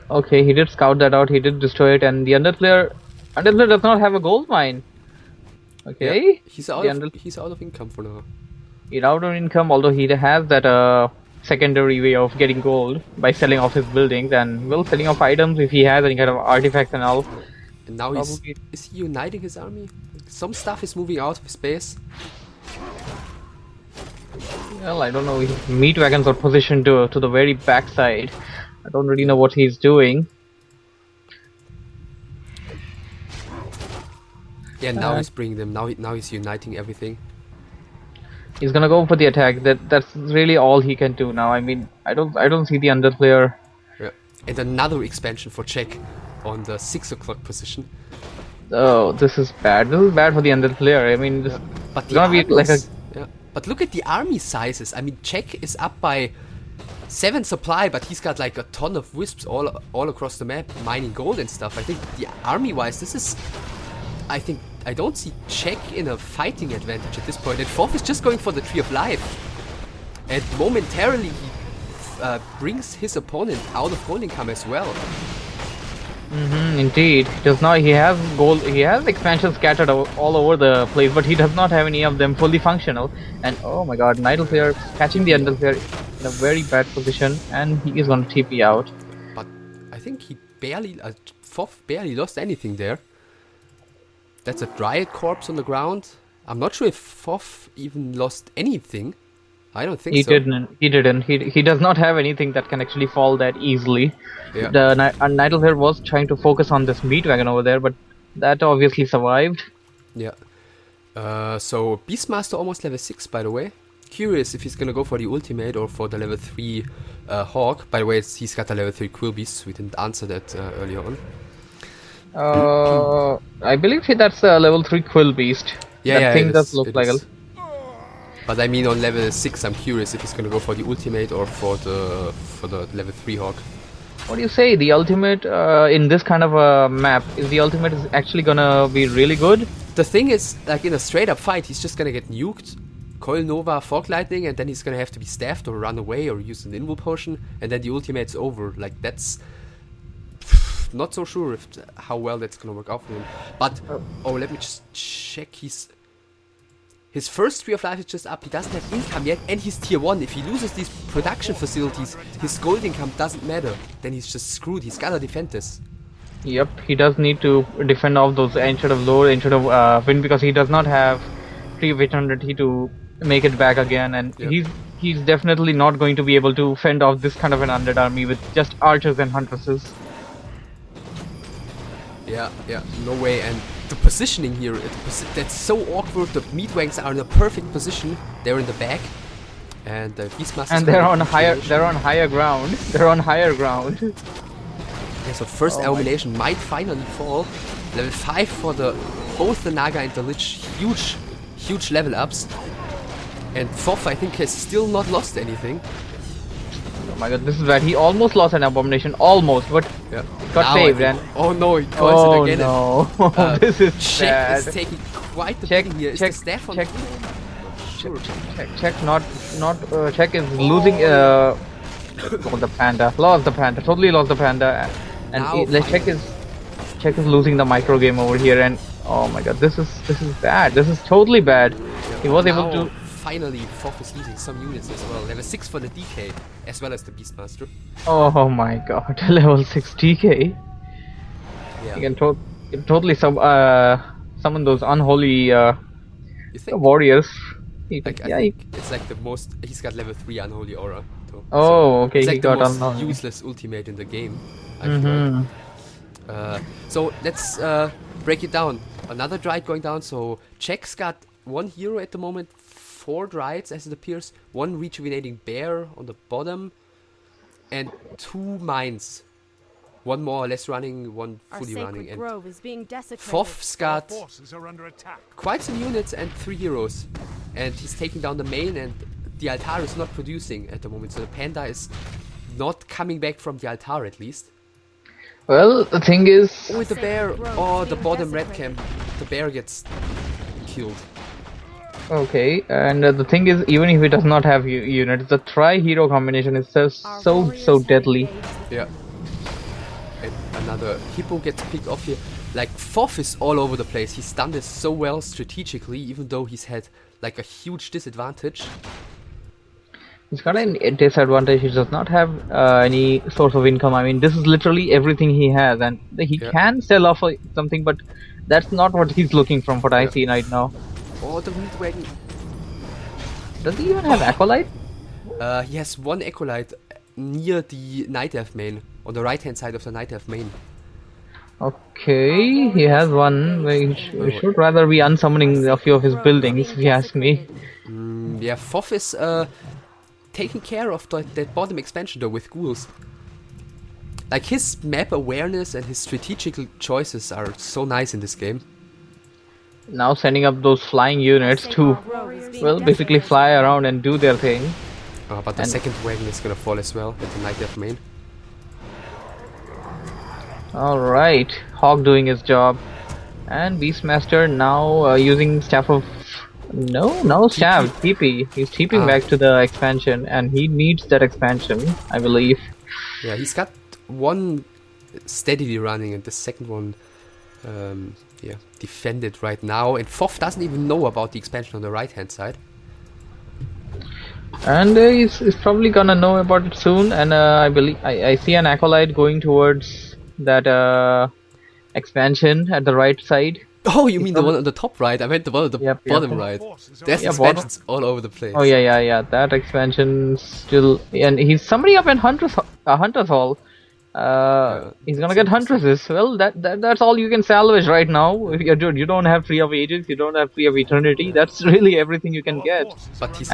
scout that out. He did destroy it, and the undead player does not have a gold mine. Okay, yeah, he's out of income for now. He's out of income, although he has that secondary way of getting gold by selling off his buildings and selling off items if he has any kind of artifacts and all. And now is he uniting his army? Some stuff is moving out of his base. Well, I don't know. His meat wagons are positioned to the very backside. I don't really know what he's doing. Yeah, now he's bringing them. Now he's uniting everything. He's gonna go for the attack. That's really all he can do now. I mean, I don't see the undead player. Yeah, and another expansion for Czech on the 6 o'clock position. Oh, this is bad. This is bad for the undead player. I mean, this but it's gonna be like a. Yeah. But look at the army sizes. I mean, Czech is up by 7 supply, but he's got like a ton of wisps all across the map, mining gold and stuff. I think the army-wise, this is. I don't see Czech in a fighting advantage at this point. And FoV is just going for the Tree of Life. And momentarily he brings his opponent out of gold income as well. Indeed. He has gold. He has expansions scattered all over the place, but he does not have any of them fully functional. And oh my god, nightelf player catching the undead player in a very bad position, and he is going to TP out. But I think he FoV barely lost anything there. That's a Dryad corpse on the ground. I'm not sure if FoV even lost anything. I don't think so. He didn't. He does not have anything that can actually fall that easily. Yeah. The nightelf player was trying to focus on this meat wagon over there, but that obviously survived. Yeah. So Beastmaster almost level 6, by the way. Curious if he's gonna go for the ultimate or for the level 3 Hawk. By the way, he's got a level 3 Quill Beast. We didn't answer that earlier on. I believe that's a level 3 Quill Beast. That thing does look like a... But I mean on level 6, I'm curious if he's gonna go for the ultimate or for the level 3 Hawk. What do you say? The ultimate in this kind of a map, is the ultimate actually gonna be really good? The thing is, like in a straight up fight, he's just gonna get nuked Coil Nova Fog Lightning, and then he's gonna have to be staffed or run away or use an invul potion, and then the ultimate's over. Like, that's not so sure if how well that's gonna work out for him. But let me just check. His first Tree of Life is just up. He doesn't have income yet, and he's tier 1. If he loses these production facilities, his gold income doesn't matter. Then he's just screwed. He's gotta defend this. Yep, he does need to defend off those Ancient of Lore, Ancient of Wind, because he does not have Tree of Eternity to make it back again, and he's definitely not going to be able to fend off this kind of an undead army with just archers and huntresses. Yeah, no way. And the positioning here, that's so awkward. The meatwangs are in a perfect position. They're in the back, and Beastmaster. And they're on higher ground. They're on higher ground. Yeah, so first elimination might finally fall. Level 5 for both the Naga and the Lich. Huge level ups. And FoV, I think, has still not lost anything. Oh my god, this is bad. He almost lost an abomination, almost, but got saved. And oh no, he calls it again. No, this is Check bad. is taking quite the beating here. Is the staff on? Sure. Check is losing. Lost the panda, totally lost the panda, and Check is losing the micro game over here. And oh my god, this is bad. This is totally bad. He was able to. Finally, FoV is losing some units as well. Level 6 for the DK, as well as the Beastmaster. Oh my god, level 6 DK. Yeah. You can totally summon those unholy warriors. I think it's like the most. He's got level 3 unholy aura. So, okay, it's like he the got most unholy. Useless ultimate in the game. I feel like. So let's break it down. Another Dryad going down. So Check's got 1 hero at the moment. 4 Dryads as it appears, 1 rejuvenating bear on the bottom, and 2 mines. 1 more or less running, 1 fully running. And FoV's got quite some units and 3 heroes. And he's taking down the main, and the altar is not producing at the moment. So the panda is not coming back from the altar at least. Well, the thing is... With the bear, the bottom red camp, the bear gets killed. Okay, and the thing is, even if it does not have units, the tri-hero combination is so deadly. Yeah. And another hippo gets picked off here. Like, FoV is all over the place. He's done this so well strategically, even though he's had like a huge disadvantage. He's got a disadvantage. He does not have any source of income. I mean, this is literally everything he has, and he can sell off something, but that's not what he's looking from what I see right now. Oh, the meat wagon. Does he even have Acolyte? He has 1 Acolyte near the nightelf main, on the right hand side of the nightelf main. Okay, he has 1. We should rather be unsummoning a few of his buildings, if you ask me. Yeah, FoV is taking care of that bottom expansion though with ghouls. Like, his map awareness and his strategical choices are so nice in this game. Now sending up those flying units to, well, basically fly around and do their thing. But the second wagon is gonna fall as well at the nightelf main. Alright, Hawk doing his job. And Beastmaster now using Staff of... No staff, TP. He's TPing back to the expansion, and he needs that expansion, I believe. Yeah, he's got 1 steadily running, and the second one... defended right now, and FoV doesn't even know about the expansion on the right hand side. And he's probably gonna know about it soon, and I believe I see an Acolyte going towards that expansion at the right side. Oh, you mean the one on the top right? I meant the one on the bottom right. There's expansions all over the place. Oh yeah, that expansion still, and he's somebody up in Hunter's Hall. He's gonna get huntresses. Well, that's all you can salvage right now. If you don't have Tree of Ages, you don't have Tree of Eternity. That's really everything you can get. But he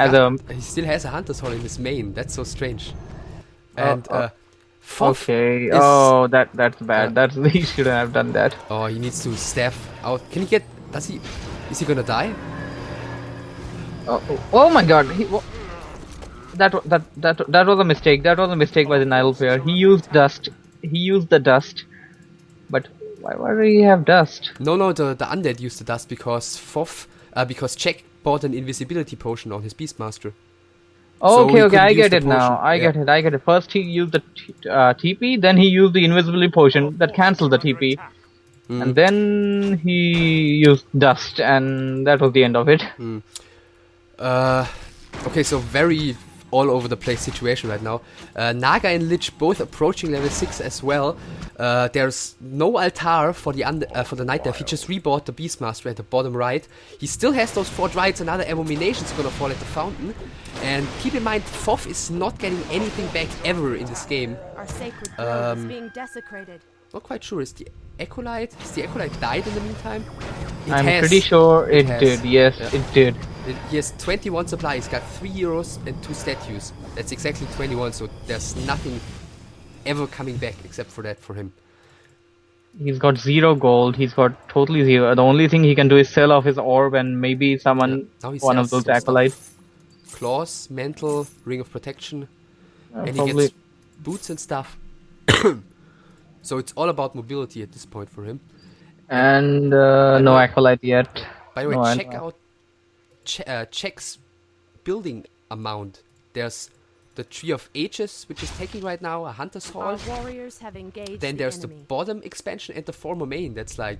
still has a hunter's hall in his main. That's so strange. And okay. That's bad. He shouldn't have done that. Oh, he needs to staff out. Can he get? Is he gonna die? Oh my God. That was a mistake. That was a mistake by the Nile player. He used dust. The dust. But why did he have dust? No, the undead used the dust because FoV, because Check bought an invisibility potion on his Beastmaster. Oh, So he okay, couldn't I use get the it now. potion. I Yeah. get it. I get it. First he used the TP, then he used the invisibility potion that cancelled the TP, and then he used dust, and that was the end of it. Okay, so very all over the place situation right now. Naga and Lich both approaching level 6 as well. There's no altar for the nightelf. He just rebought the Beastmaster at the bottom right. He still has those 4 Drides. Another Abomination's gonna fall at the fountain. And keep in mind, FoV is not getting anything back ever in this game. Our sacred grove is being desecrated. Not quite sure. Has the Acolyte died in the meantime? It I'm has. pretty sure it has. did. Yes, Yeah. it did. He has 21 supply. He's got 3 heroes and 2 statues. That's exactly 21. So there's nothing ever coming back except for that for him. He's got 0 gold. He's got totally 0. The only thing he can do is sell off his orb and maybe summon Now he one of sells those some acolytes. stuff. Claws, mantle, ring of protection, and he Probably. gets boots and stuff. So it's all about mobility at this point for him. And no acolyte yet. By the way, No, I check know. out Check's building amount. There's the Tree of Ages, which is taking right now a Hunter's Hall. Our warriors have engaged Then there's the enemy. bottom expansion and the former main. That's like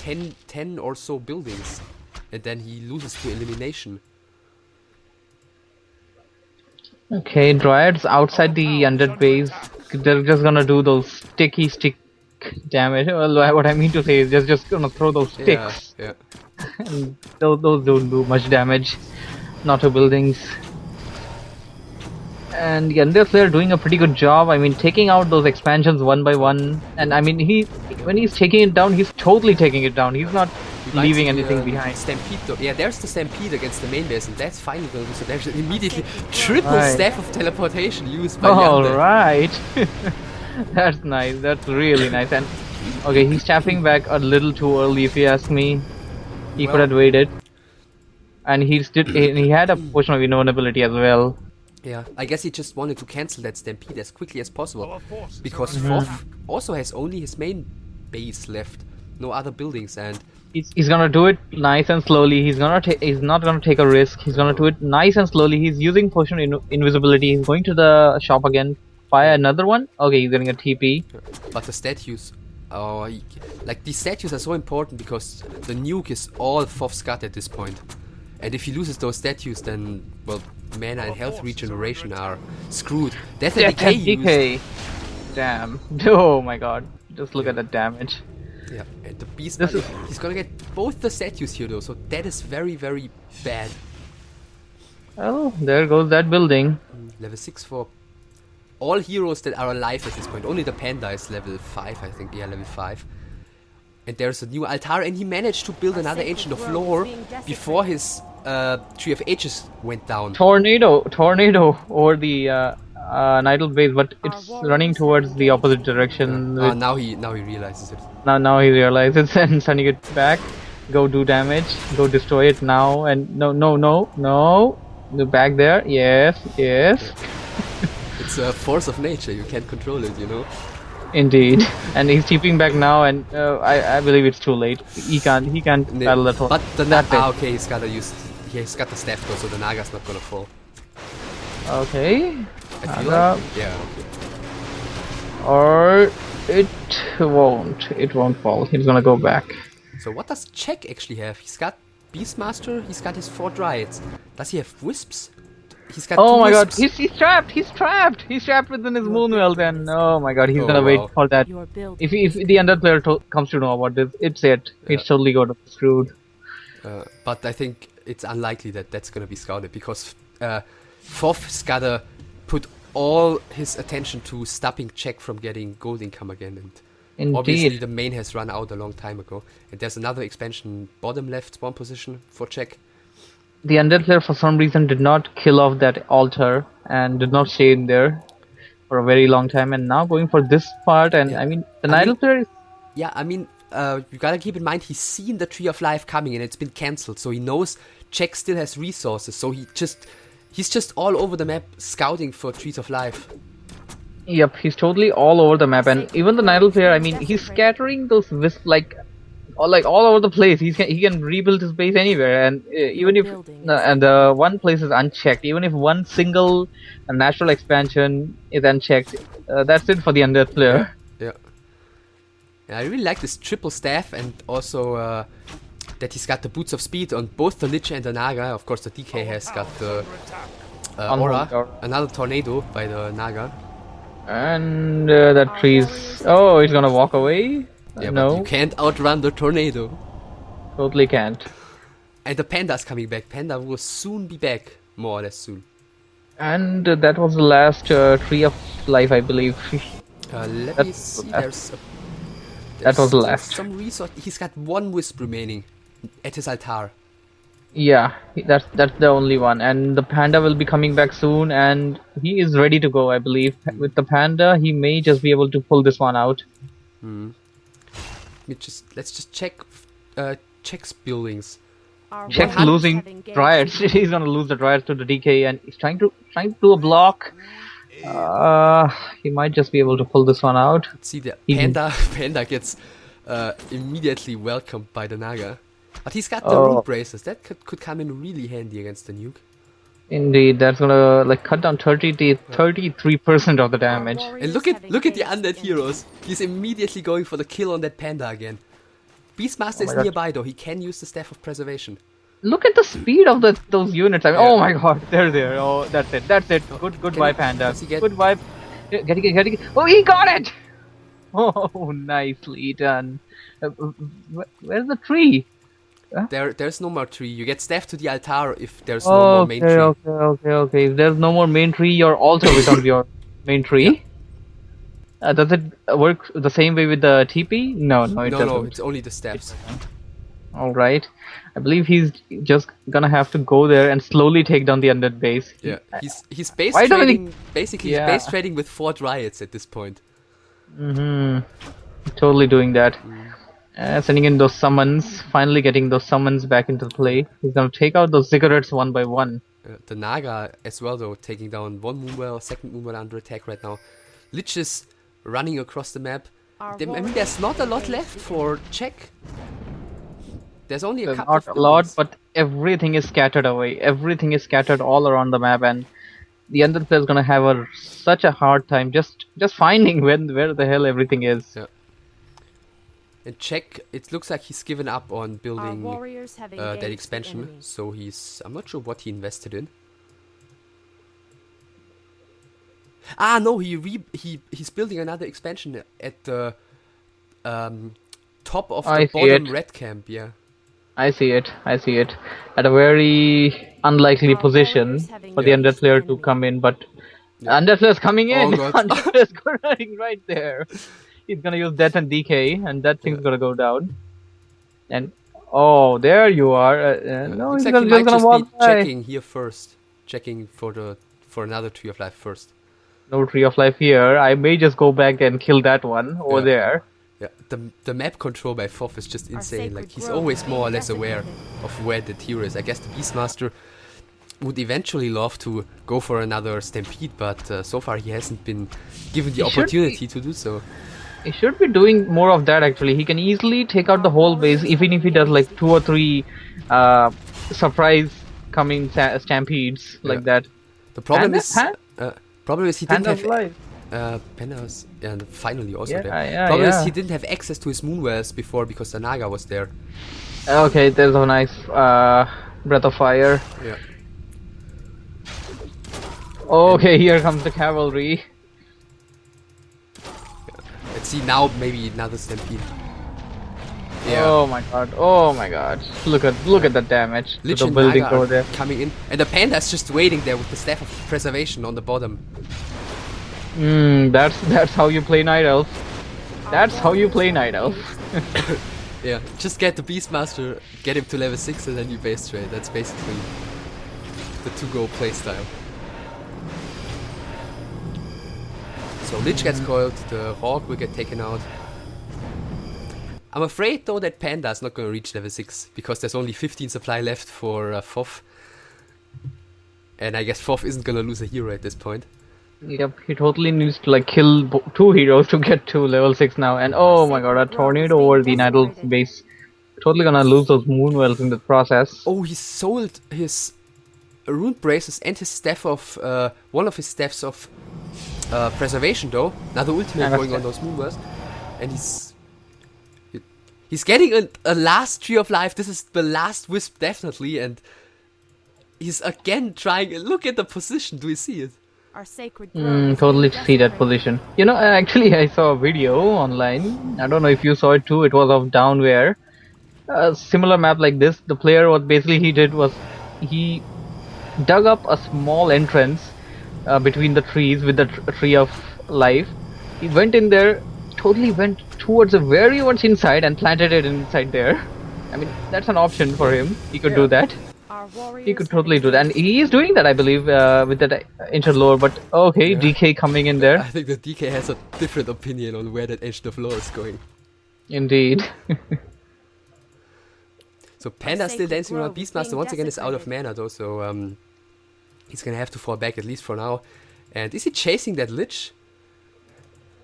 10 or so buildings. And then he loses to elimination. Okay, Dryads outside the undead base. They're just gonna do those stick damage. Well, what I mean to say is just gonna throw those sticks. Yeah. And those don't do much damage. Not to buildings. And the undead player doing a pretty good job. I mean, taking out those expansions one by one. And I mean, when he's taking it down, he's totally taking it down. He's not leaving anything behind. Stampede though. Yeah, there's the Stampede against the main base, and that's finally going to. So there's immediately triple Right. staff of teleportation used by the All undead. right. That's nice. That's really nice. And okay, he's tapping back a little too early, if you ask me. He could Well- have waited. And he had a potion of invulnerability as well. Yeah, I guess he just wanted to cancel that Stampede as quickly as possible. Because FoV also has only his main base left, no other buildings, and He's gonna do it nice and slowly. He's not gonna take a risk. He's gonna do it nice and slowly. He's using potion invisibility. He's going to the shop again. Fire another one. Okay, he's getting a TP. but the statues, like these statues are so important because the nuke is all FoV scut at this point. And if he loses those statues, then, well, mana and health regeneration are screwed. Death and Decay used. DK. Damn. Oh my god. Just look at the damage. Yeah, and the beast, This is- he's gonna get both the statues here though, so that is very, very bad. Oh, there goes that building. Level 6 for all heroes that are alive at this point. Only the panda is level 5, I think. Yeah, level 5. And there's a new altar, and he managed to build another Ancient of Lore before his Tree of Ages went down. Tornado over the Nidal base, but it's running towards the opposite direction. with- Now he realizes it. Now he realizes and sending it back. Go do damage. Go destroy it now. And no. The back there. Yes. It's a force of nature. You can't control it, you know. Indeed. And he's keeping back now, and I believe it's too late. He can't battle at all. But the That's it. okay, he's got the staff though, so the Naga's not gonna fall. Okay. I feel Naga. like. Yeah. Okay. Or it won't fall. He's gonna go back. So what does Check actually have? He's got Beastmaster. He's got his 4 Dryads. Does he have Wisps? He's got Oh 2 my god, Wisps. he's trapped! He's trapped within his Moonwell then. Oh my god, he's Oh, gonna wait wow. for that. Your build. If the undead player comes to know about this, it's it. It's totally got screwed. But I think it's unlikely that that's gonna be scouted because FoV's gotta put all his attention to stopping Check from getting gold income again, and obviously Indeed. the main has run out a long time ago. And there's another expansion bottom left spawn position for Check. The undead player for some reason did not kill off that altar and did not stay in there for a very long time, and now going for this part. And I mean, the Nidal player is Yeah, I mean, you gotta keep in mind he's seen the Tree of Life coming and it's been cancelled, so he knows Check still has resources, so he's just all over the map scouting for Trees of Life. Yep, he's totally all over the map, and even the Nidal player, I mean, he's scattering those wisp like like all over the place. He can rebuild his base anywhere, and even if one place is unchecked, even if one single natural expansion is unchecked, that's it for the undead player. Yeah. I really like this triple staff, and also that he's got the boots of speed on both the Lich and the Naga. Of course, the DK has got the aura, another tornado by the Naga. And that tree's... Oh, he's gonna walk away? Yeah, no. But you can't outrun the tornado. Totally can't. And the panda's coming back. Panda will soon be back, more or less soon. And that was the last tree of life, I believe. Let me see. That was the last. Some resource. He's got one wisp remaining at his altar. Yeah, that's the only one, and the panda will be coming back soon, and he is ready to go, I believe. With the panda, he may just be able to pull this one out. Let's just check checks buildings. Check losing dryads. He's gonna lose the dryads to the DK, and he's trying to do a block. He might just be able to pull this one out. Let's see, the panda gets immediately welcomed by the Naga. But he's got the root braces. That could come in really handy against the nuke. Indeed, that's gonna like cut down 33% of the damage. And look at the undead heroes. He's immediately going for the kill on that panda again. Beastmaster is nearby though. He can use the Staff of Preservation. Look at the speed of those units. I mean, oh my god, they're there. Oh, that's it. Goodbye, panda. Goodbye. Get it. Oh, he got it. Oh, nicely done. Where's the tree? There's no more tree. You get staff to the altar if there's no more main tree. Okay. If there's no more main tree, your altar becomes your main tree. Yeah. Does it work the same way with the TP? No, it doesn't. No, it's only the steps. Alright. I believe he's just gonna have to go there and slowly take down the undead base. Yeah, he's base trading, basically he's base trading with 4 dryads at this point. Totally doing that. Sending in those summons, finally getting those summons back into play. He's gonna take out those ziggurats one by one. The Naga as well though, taking down one Moonwell, second Moonwell under attack right now. Lich is running across the map. I mean, there's not a lot left for check. There's only a couple of not a lot, but everything is scattered away. Everything is scattered all around the map, and the undead player is gonna have such a hard time just finding where the hell everything is. Yeah. And check, it looks like he's given up on building that expansion, so I'm not sure what he invested in. Ah no, he's building another expansion at the top of the bottom red camp, yeah. I see it. At a very unlikely position for the undead player to come in, but undead player is coming in. Undead player is running right there. He's gonna use Death and DK, and that thing's gonna go down. And oh, there you are. No, he's like just gonna walk be checking here first, checking for another Tree of Life first. No Tree of Life here. I may just go back and kill that one over there. Yeah, the map control by FoV is just insane. Like he's always more or less aware of where the hero is. I guess the Beastmaster would eventually love to go for another Stampede, but so far he hasn't been given the opportunity to do so. He should be doing more of that actually. He can easily take out the whole base, even if he does like 2 or 3 surprise coming stampedes like that. The problem is he didn't have Panda's and finally also there. Problem is he didn't have access to his Moonwells before because the Naga was there. Okay, there's a nice breath of fire. Yeah. Okay, here comes the cavalry. Let's see now, maybe another Stampede. Yeah. Oh my god. Look at the damage Lich to the and building Naga over there. Coming in, and the Panda's just waiting there with the Staff of Preservation on the bottom. That's how you play Night Elf. That's how you play Night Elf. Yeah, just get the Beastmaster, get him to level 6 and then you base trade. That's basically the to-go playstyle. So Lich gets coiled, the Hawk will get taken out. I'm afraid though that Panda's not gonna reach level 6 because there's only 15 supply left for FoV. And I guess FoV isn't gonna lose a hero at this point. Yep, he totally needs to like kill 2 heroes to get to level 6 now. And oh my god, a tornado over the nightelf base. totally gonna lose those moon wells in the process. Oh, he sold his rune braces and his staff of one of his staffs of preservation though. Another ultimate going on those moon wells, and he's getting a last tree of life. This is the last wisp definitely, and he's again trying. Look at the position. Do you see it? Our sacred grove is Totally being see that desecrated. position. You know, actually, I saw a video online. I don't know if you saw it too. It was of Downware. A similar map like this. The player, what basically he did was he dug up a small entrance between the trees with the tree of life. He went in there, totally went towards the very much inside and planted it inside there. I mean, that's an option for him. He could do that. Our warriors He could have totally do that, and engaged he is doing that, I believe, with that ancient lore. But okay, DK coming in I there, think the DK has a different opinion on where that Ancient of Lore is going. indeed. So Panda still sacred dancing around. grove is Beastmaster being once again is out of desecrated. mana though, so he's gonna have to fall back at least for now. And is he chasing that Lich?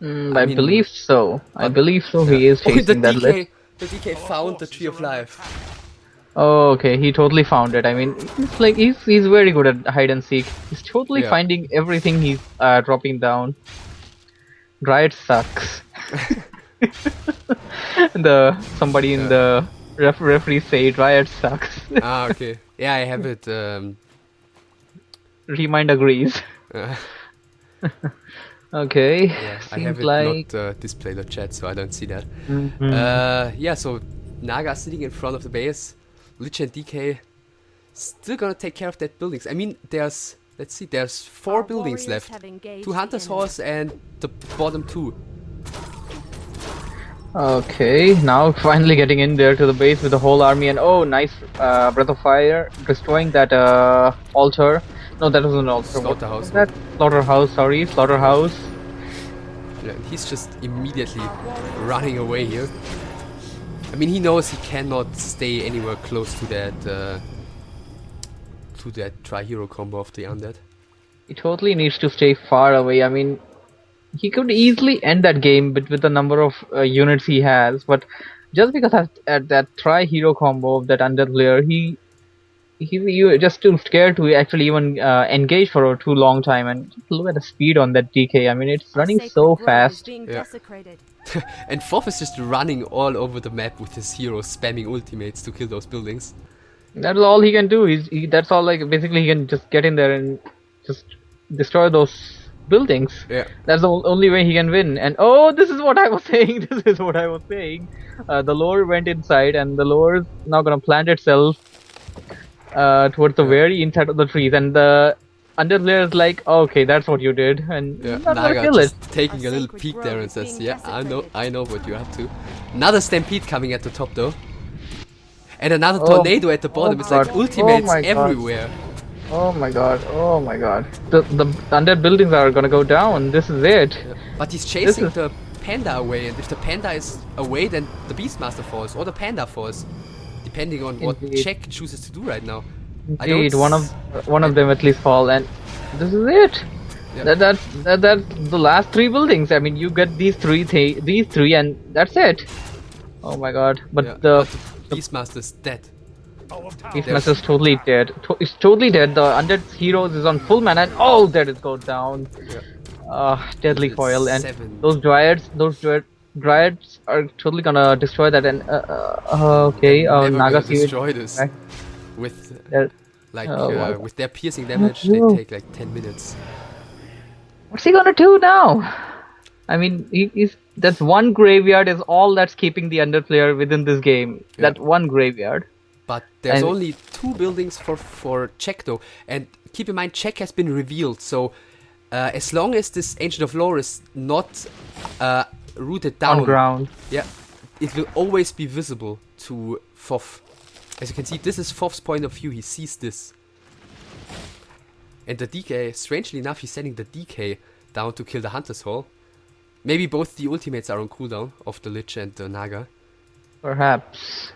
I mean, believe so. I believe so. Yeah. He is Oh, chasing that list. The DK found the Tree of Life. Oh, okay, he totally found it. I mean, it's like he's very good at hide and seek. He's totally Yeah. finding everything he's dropping down. Dryad sucks. Somebody in the referee say Dryad sucks. Ah, okay. Yeah, I have it. Remind agrees. Okay. Yeah, I Seems have it like not displayed on chat, so I don't see that. Mhm. Yeah, so Naga sitting in front of the base. Lich and DK still gonna take care of that buildings. I mean, there's, let's see, there's 4 Our buildings warriors left. have engaged 2 the Hunter's enemy. Horse and the bottom 2. Okay, now finally getting in there to the base with the whole army, and oh, nice breath of fire, destroying that altar. No, that was an altar. What Slaughterhouse. was that? Slaughterhouse, sorry, slaughterhouse. Yeah, and he's just immediately running away here. I mean, he knows he cannot stay anywhere close to that tri-hero combo of the undead. He totally needs to stay far away. I mean, he could easily end that game with the number of units he has, but just because at that tri-hero combo of that undead player, you're just too scared to actually even engage for a too long time. And look at the speed on that DK. I mean, it's Our running sacred so grove is fast. being Yeah. desecrated. And FoV is just running all over the map with his heroes, spamming ultimates to kill those buildings. That's all he can do. That's all. Like basically, he can just get in there and just destroy those buildings. Yeah. That's the only way he can win. And oh, this is what I was saying. This is what I was saying. The lore went inside, and the lore is now gonna plant itself towards the very inside of the trees. And the under player is like, okay, that's what you did, and Yeah, I'm not gonna Naga kill it. just taking a Our little sacred peek grove there and is says, being yeah, desecrated. I know what you're up to. Another stampede coming at the top though. And another Oh, tornado at the bottom. oh It's like God. ultimates Oh my God. everywhere. Oh my god! Oh my god! The undead buildings are gonna go down. This is it. But he's chasing is- the panda away, and if the panda is away, then the Beastmaster falls, or the panda falls. Depending on what Indeed. Czech chooses to do right now. Indeed, one of them at least fall, and this is it. Yeah. That's the last 3 buildings. I mean, you get these three, and that's it. Oh my god! But Yeah, the but the Beastmaster's dead. Beastmaster is totally dead. It's totally dead. The undead heroes is on full mana, and oh, there it goes down. Yeah. Deadly It's coil, and 7. those dryads are totally gonna destroy that. And okay, Never Naga gonna see it. destroy this Right. with There- like Oh my God. with their piercing damage. No. They take like 10 minutes. What's he gonna do now? I mean, that's one graveyard is all that's keeping the under player within this game. Yeah. That one graveyard. But there's And- only 2 buildings for Czech though, and keep in mind Czech has been revealed. So as long as this Ancient of Lore is not rooted down, On ground. yeah, it will always be visible to FoV. As you can see, this is FoV's point of view. He sees this, and the DK. Strangely enough, he's sending the DK down to kill the Hunter's Hall. Maybe both the ultimates are on cooldown of the Lich and the Naga. Perhaps.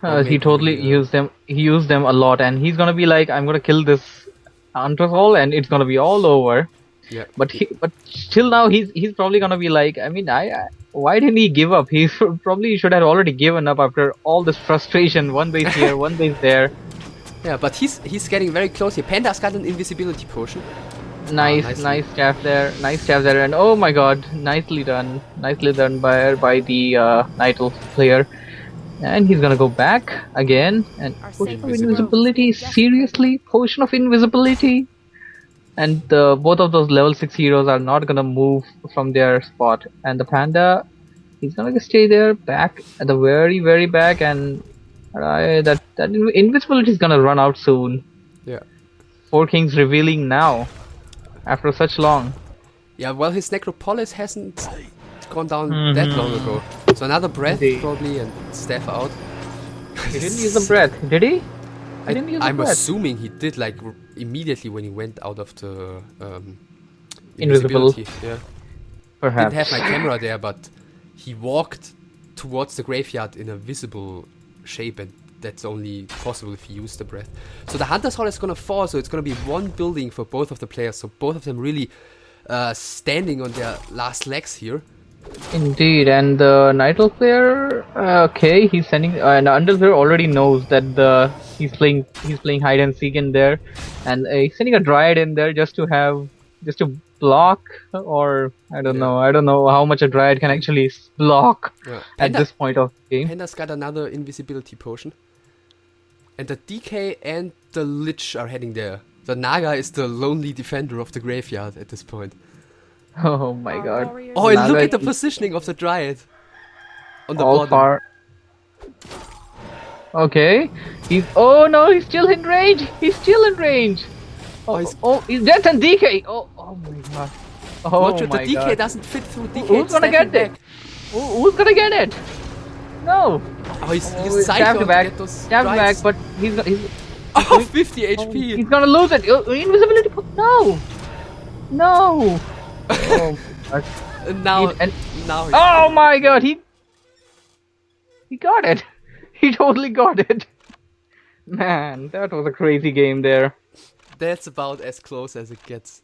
Or He maybe, totally used them. He used them a lot, and he's gonna be like, I'm gonna kill this Hunter's Hall, and it's gonna be all over. Yeah. But still now he's probably gonna be like, I mean, why didn't he give up? He probably should have already given up after all this frustration. One base here, one base there. Yeah, but he's getting very close here. Panda's got an invisibility potion. Nice staff there, and oh my god, nicely done by the nightelf player. And he's gonna go back again, and Our potion of safe invisibility, roads. seriously? Potion of invisibility? And both of those level 6 heroes are not gonna move from their spot. And the panda, he's gonna stay there, back at the very, very back, and that invisibility is gonna run out soon. Yeah. Four Kings revealing now, after such long. Yeah, well, his Necropolis hasn't gone down that long ago. So another breath Indeed. probably and staff out. He didn't use the breath, did he? He didn't use the I'm breath. assuming he did like immediately when he went out of the Invisible. invisibility. Yeah. Perhaps. Didn't have my camera there, but he walked towards the graveyard in a visible shape, and that's only possible if you use the breath. So the Hunter's Hall is gonna fall, so it's gonna be one building for both of the players, so both of them really standing on their last legs here. Indeed, and the nightelf player, okay, he's sending, and the undead player already knows that he's playing hide and seek in there, and he's sending a dryad in there just to block, or I don't know how much a dryad can actually block Yeah. at this point of the game. Panda's got another invisibility potion. And the DK and the Lich are heading there. The Naga is the lonely defender of the graveyard at this point. Oh my Our god! warriors Oh, and Naga look at the is positioning of the Dryad. On the All bottom. far. Okay, oh no, he's still in range. He's still in range. Oh, He's death and DK. Oh my god. Oh Not sure, my the DK god. doesn't fit through DK. Who's gonna get it? Who's gonna get it? No. Oh, he's Stabbed cycled to back. get those Stabbed back, Dryads. but he's Oh, 50 HP. he's gonna lose it. Invisibility. No. No. Oh my god. And now, and- now he's Oh my god. He got it. He totally got it. Man, that was a crazy game there. that's about as close as it gets.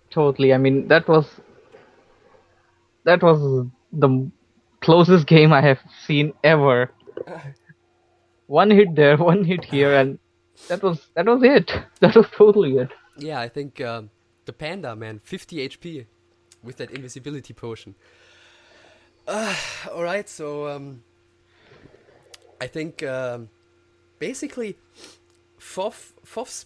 Totally. I mean, that was the closest game I have seen ever. One hit there, one hit here, and that was it. That was totally it. Yeah, I think the Panda, man, 50 HP with that invisibility potion. Alright, so I think basically FoV's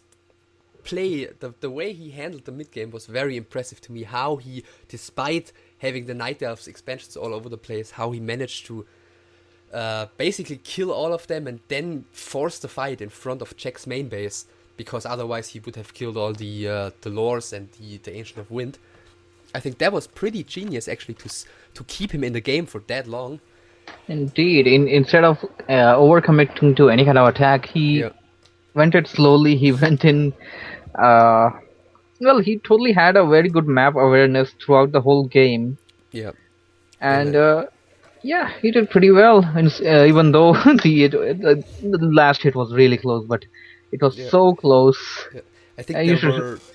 play, the way he handled the mid game was very impressive to me. How he, despite having the Night Elves expansions all over the place, how he managed to basically kill all of them and then force the fight in front of Jack's main base, because otherwise he would have killed all the lores and the Ancient of Wind. I think that was pretty genius actually to keep him in the game for that long. Indeed. Instead of overcommitting to any kind of attack, he went it slowly. He went in. Well, he totally had a very good map awareness throughout the whole game. Yeah. And yeah, he did pretty well. And, even though the last hit was really close, but it was so close. Yeah. I think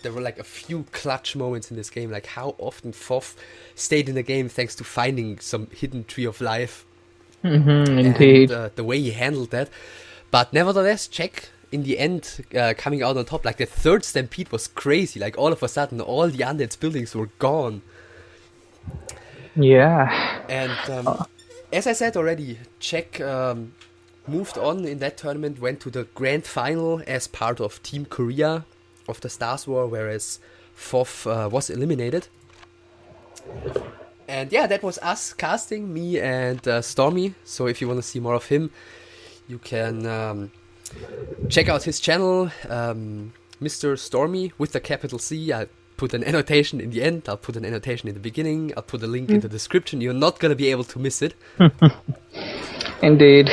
there were like a few clutch moments in this game, like how often FoV stayed in the game thanks to finding some hidden tree of life. Indeed. And the way he handled that. But nevertheless, Jack in the end coming out on top, like the third stampede was crazy. Like all of a sudden, all the undead's buildings were gone. Yeah. And as I said already, Jack moved on in that tournament, went to the grand final as part of Team Korea of the StarsWar, whereas FoV was eliminated. And yeah, that was us casting, me and Stormy. So if you want to see more of him, you can check out his channel, MrStormy with the capital C. I'll put an annotation in the end, I'll put an annotation in the beginning, I'll put a link in the description. You're not going to be able to miss it. Indeed.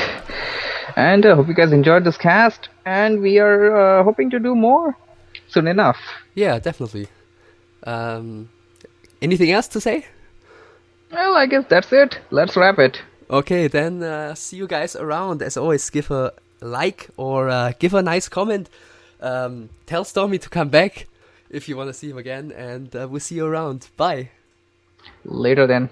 And I hope you guys enjoyed this cast, and we are hoping to do more soon enough. Yeah, definitely. Anything else to say? Well, I guess that's it. Let's wrap it. Okay, then see you guys around. As always, give a like or give a nice comment. Tell Stormy to come back. if you want to see him again, and we'll see you around. Bye. Later then.